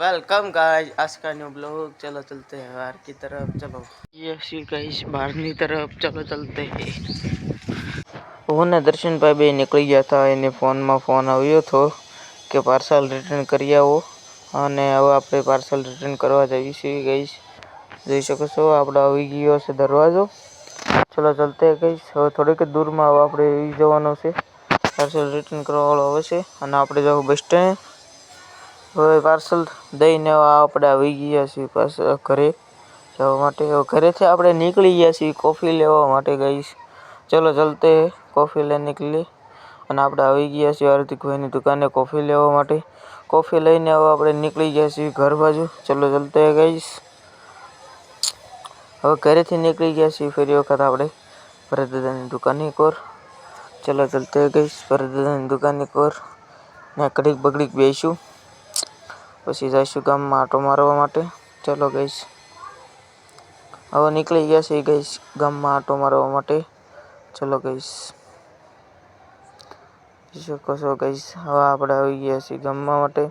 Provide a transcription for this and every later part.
Welcome guys, आज का new blog. चलो चलते हैं बाहर की तरफ। चलो ये सी गाइस बाहर की तरफ चलो चलते हैं। वो दर्शन भाई बे निकली गया था, इन्हें फोन में फोन આવ્યો હતો કે પાર્સલ રિટર્ન કરી આવો અને હવે આપણે પાર્સલ રિટર્ન કરવા જઈએ છીએ ગાइस। જોઈ શકો છો આપણે આવી ગયો છે દરવાજો। ચલો ચલતે हैं गाइस। હવે થોડીક દૂર માં આપણે જવાનું છે, પાર્સલ રિટર્ન કરવા વાળો આવે છે અને આપણે જાવ બસ સ્ટેન્ડ। હવે પાર્સલ દઈને આપણે આવી ગયા છીએ પાછા ઘરે જવા માટે। ઘરેથી આપણે નીકળી ગયા છીએ કોફી લેવા માટે ગાइस। चलो चलते हैं कॉफ़ी लेने के लिए। અને આપણે આવી ગયા છીએ હાર્દિકભાઈની દુકાને કોફી લેવા માટે। કોફી લઈને હવે આપણે નીકળી ગયા છીએ ઘર બાજુ। ચલો ચલતે हैं गाइस। હવે ઘરેથી નીકળી ગયા છીએ ફરી વખત આપણે ભરતદાદાની દુકાને કોર। ચલો ચલતે हैं गाइस ભરતદાદાની દુકાને કોર ને કડીક બગડીક બેસું, પછી જઈશું ગામમાં આટો મારવા માટે। ચલો ગાइस હવે નીકળી ગયા છીએ गाइस ગામમાં આટો મારવા માટે। चलो गाइस શકો છો गाइस હવે આપણે આવી ગયા છીએ ગામમાં માટે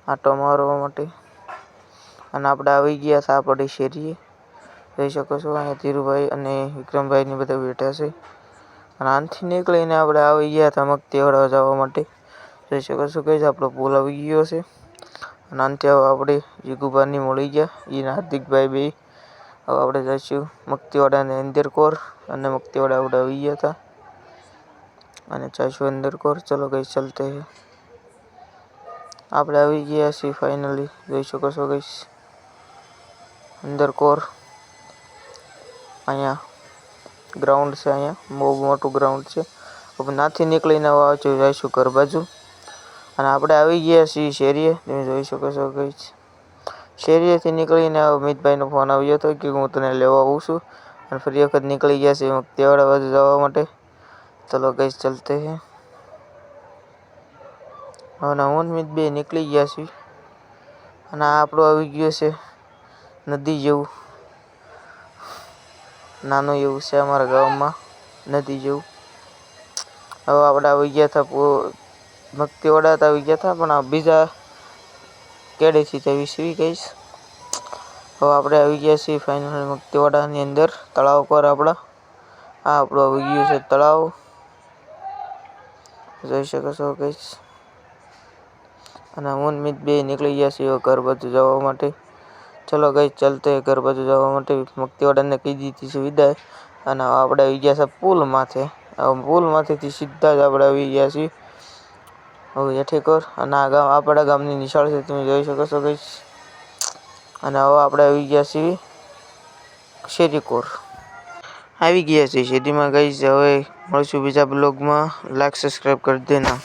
આટો મારવા માટે અને આપણે આવી ગયા છે આપણી શેરીએ। જોઈ શકો છો અહીંયા ધીરુભાઈ અને વિક્રમભાઈ ને બધા બેઠા છે અને આનથી નીકળીને આપણે આવી ગયા હતા મગતીવાડા જવા માટે। જોઈ શકો છો गाइस આપણો પુલ આવી ગયો છે અને આનથી આપણે જીગુભાઈ ને મળી ગયા, એ હાર્દિકભાઈ બે। હવે આપણે જઈશું મગતીવાડાની અંદર કોર અને મગતીવાડા આપણે આવી ગયા હતા અને જઈશું અંદર કોર। चलो गाइस चलते हैं। આપણે આવી ગયા છીએ ફાઇનલી। જોઈ શકો છો गाइस અંદર કોર। અહીંયા ગ્રાઉન્ડ છે, અહીંયા બહુ મોટું ગ્રાઉન્ડ છે। હવે નાથી નીકળીને જઈશું ઘર બાજુ અને આપણે આવી ગયા છીએ શેરીએ। તમે જોઈ શકો છો गाइस શેરીએથી નીકળીને અમિતભાઈનો ફોન આવ્યો હતો કે હું તને લેવા આવું છું અને ફરી વખત નીકળી ગયા છીએ મગતીવાડા બાજુ જવા માટે। चलो गाइस चलते हैं। હવે હું અમિત બે નીકળી ગયા છીએ અને આ આપણું આવી ગયું છે નદી જેવું, નાનું એવું છે અમારા ગામમાં નદી જેવું। હવે આપણે આવી ગયા હતા મગતીવાડા આવી ગયા હતા પણ આ બીજા કેડેથી જઈએ છીએ गाइस। હવે આપણે આવી ગયા છીએ ફાઇનલ મગતીવાડાની અંદર તળાવ પર આપણા। આ આપણું આવી ગયું છે તળાવ, જોઈ શકો છો गाइस અને હું અમિત બે નીકળી ગયા છીએ ઘર બાજુ જવા માટે। चलो गाइस चलते हैं घर बाजू જવા માટે। મગતીવાડાને કહી દીધી છે વિદાય અને આપણે આવી ગયા છે પુલ માથે। પુલ માથેથી સીધા જ આપણે આવી ગયા છીએ હવે હેઠે કોર અને આ ગામ આપણા ગામની નિશાળ છે, તમે જોઈ શકો છો गाइस। અને હવે આપણે આવી ગયા છીએ શેરી કોર। આવી ગયા છીએ શેરીમાં गाइस। હવે મળશું બીજા બ્લોગમાં, લાઈક સબસ્ક્રાઇબ કરી દેના।